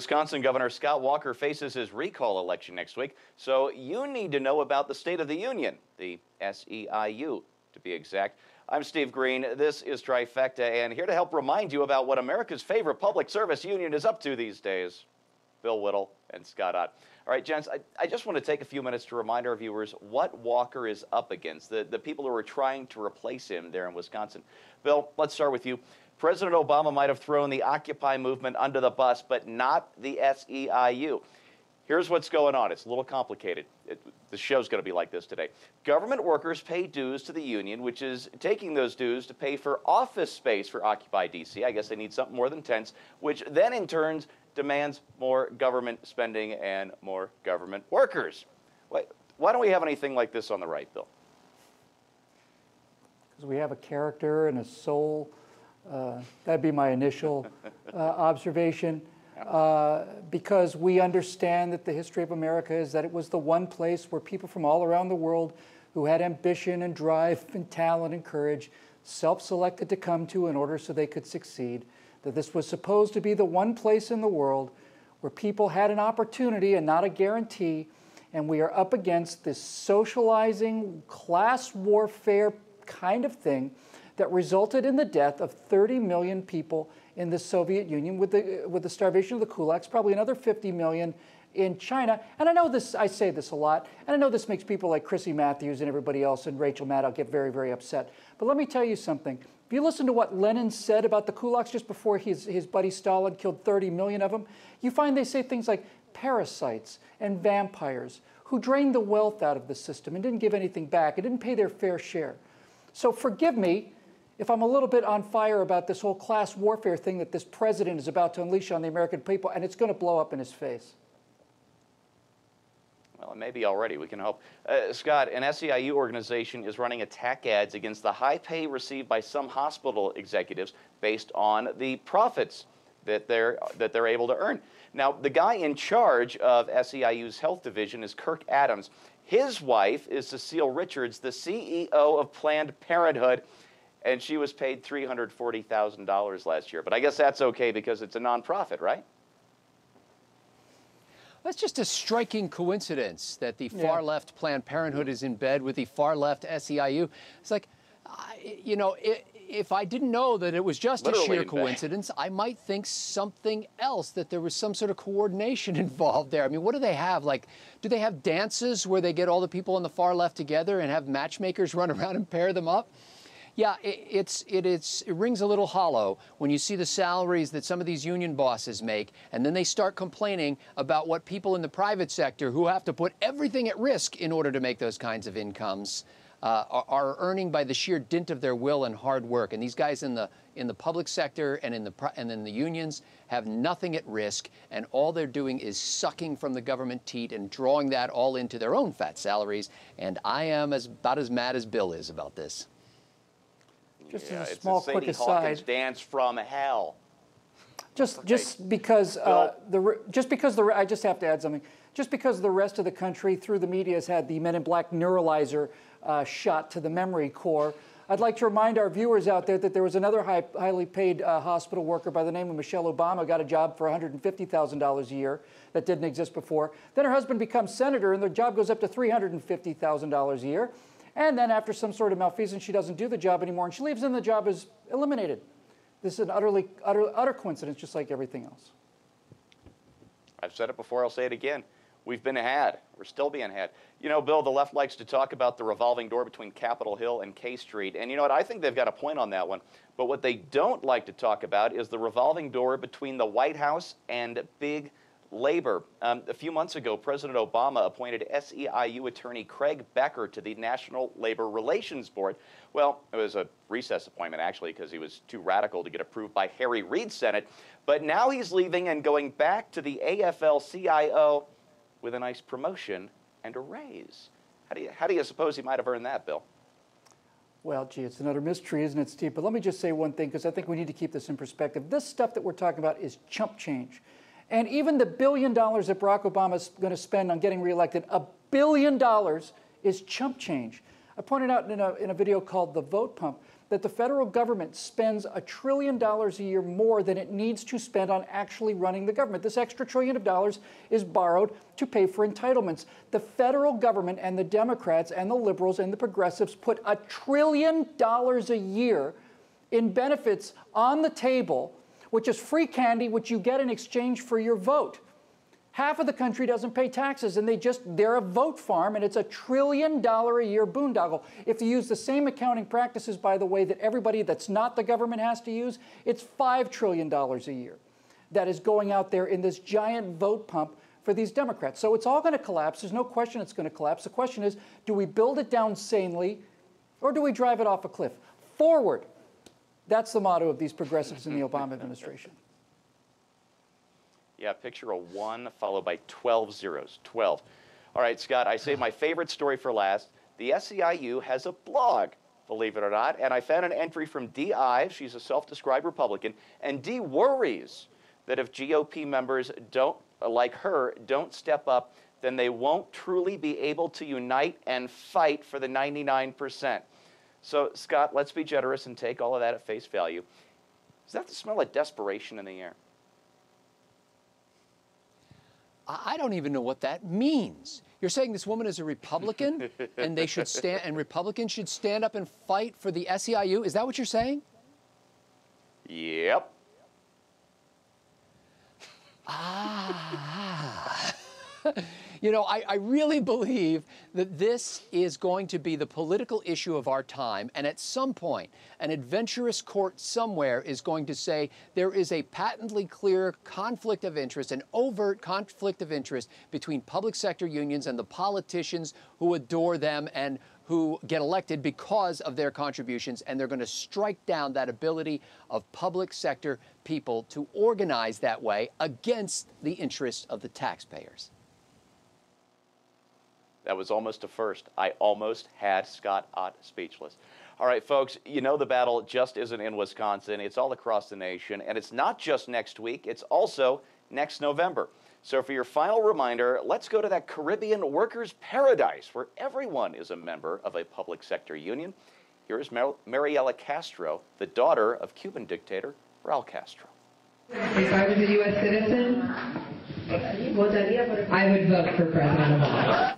Wisconsin Governor Scott Walker faces his recall election next week, so you need to know about the State of the Union, the SEIU, to be exact. I'm Steve Green. This is Trifecta, and here to help remind you about what America's favorite public service union is up to these days. Bill Whittle and Scott Ott. All right, gents, I just want to take a few minutes to remind our viewers what Walker is up against, the people who are trying to replace him there in Wisconsin. Bill, let's start with you. President Obama might have thrown the Occupy movement under the bus, but not the SEIU. Here's what's going on. It's a little complicated. The show's going to be like this today. Government workers pay dues to the union, which is taking those dues to pay for office space for Occupy DC. I guess they need something more than tents, which then in turn demands more government spending and more government workers. Why don't we have anything like this on the right, Bill? Because we have a character and a soul. That'd be my initial observation. Because we understand that the history of America is that it was the one place where people from all around the world who had ambition and drive and talent and courage self-selected to come to in order so they could succeed. That this was supposed to be the one place in the world where people had an opportunity and not a guarantee. And we are up against this socializing, class warfare kind of thing that resulted in the death of 30 million people in the Soviet Union with the starvation of the kulaks, probably another 50 million in China. And I know this, I say this a lot, and I know this makes people like Chrissy Matthews and everybody else and Rachel Maddow get very, very upset. But let me tell you something. If you listen to what Lenin said about the kulaks just before his buddy Stalin killed 30 million of them, you find they say things like parasites and vampires who drained the wealth out of the system and didn't give anything back and didn't pay their fair share. So forgive me if I'm a little bit on fire about this whole class warfare thing that this president is about to unleash on the American people, and it's going to blow up in his face. Well, it may be already. We can hope. Scott, an SEIU organization is running attack ads against the high pay received by some hospital executives based on the profits that they're able to earn. Now, the guy in charge of SEIU's health division is Kirk Adams. His wife is Cecile Richards, the CEO of Planned Parenthood, and she was paid $340,000 last year. But I guess that's okay because it's a nonprofit, right? That's just a striking coincidence that the far-left Planned Parenthood is in bed with the far-left SEIU. It's like, you know, if I didn't know that it was just a sheer coincidence, I might think something else, that there was some sort of coordination involved there. I mean, what do they have? Like, do they have dances where they get all the people on the far left together and have matchmakers run around and pair them up? Yeah, it rings a little hollow when you see the salaries that some of these union bosses make, and then they start complaining about what people in the private sector, who have to put everything at risk in order to make those kinds of incomes, are earning by the sheer dint of their will and hard work. And these guys in the public sector and in the unions have nothing at risk, and all they're doing is sucking from the government teat and drawing that all into their own fat salaries. And I am about as mad as Bill is about this. Just as a small, quick aside, Hawkins dance from hell. Just because I just have to add something. Just because the rest of the country, through the media, has had the Men in Black neuralizer shot to the memory core, I'd like to remind our viewers out there that there was another highly paid hospital worker by the name of Michelle Obama, got a job for $150,000 a year that didn't exist before. Then her husband becomes senator, and the job goes up to $350,000 a year. And then after some sort of malfeasance, she doesn't do the job anymore, and she leaves, and the job is eliminated. This is an utter coincidence, just like everything else. I've said it before, I'll say it again. We've been had. We're still being had. You know, Bill, the left likes to talk about the revolving door between Capitol Hill and K Street. And you know what? I think they've got a point on that one. But what they don't like to talk about is the revolving door between the White House and big labor. A few months ago, President Obama appointed SEIU attorney Craig Becker to the National Labor Relations Board. Well, it was a recess appointment, actually, because he was too radical to get approved by Harry Reid's Senate. But now he's leaving and going back to the afl-cio with a nice promotion and a raise. How do you suppose he might have earned that, Bill? Well, gee, it's another mystery, isn't it, Steve? But let me just say one thing, because I think we need to keep this in perspective. This stuff that we're talking about is chump change. And even the $1 billion that Barack Obama is going to spend on getting reelected, $1 billion is chump change. I pointed out in a video called The Vote Pump that the federal government spends $1 trillion a year more than it needs to spend on actually running the government. This extra $1 trillion is borrowed to pay for entitlements. The federal government and the Democrats and the liberals and the progressives put $1 trillion a year in benefits on the table, which is free candy, which you get in exchange for your vote. Half of the country doesn't pay taxes, and they're a vote farm, and it's $1 trillion a year boondoggle. If you use the same accounting practices, by the way, that everybody that's not the government has to use, it's $5 trillion a year that is going out there in this giant vote pump for these Democrats. So it's all going to collapse. There's no question it's going to collapse. The question is, do we build it down sanely, or do we drive it off a cliff? Forward. That's the motto of these progressives in the Obama administration. Yeah, picture a 1 followed by 12 zeros. 12. All right, Scott, I saved my favorite story for last. The SEIU has a blog, believe it or not, and I found an entry from Dee Ives. She's a self-described Republican, and Dee worries that if GOP members like her don't step up, then they won't truly be able to unite and fight for the 99%. So, Scott, let's be generous and take all of that at face value. Does that smell of desperation in the air? I don't even know what that means. You're saying this woman is a Republican and they should stand, and Republicans should stand up and fight for the SEIU? Is that what you're saying? Yep. You know, I really believe that this is going to be the political issue of our time, and at some point, an adventurous court somewhere is going to say there is a patently clear conflict of interest, an overt conflict of interest between public sector unions and the politicians who adore them and who get elected because of their contributions, and they're going to strike down that ability of public sector people to organize that way against the interests of the taxpayers. That was almost a first. I almost had Scott Ott speechless. All right, folks, you know the battle just isn't in Wisconsin. It's all across the nation, and it's not just next week. It's also next November. So for your final reminder, let's go to that Caribbean workers' paradise where everyone is a member of a public sector union. Here is Mariela Castro, the daughter of Cuban dictator Raul Castro. If I was a U.S. citizen, I would vote for President Obama.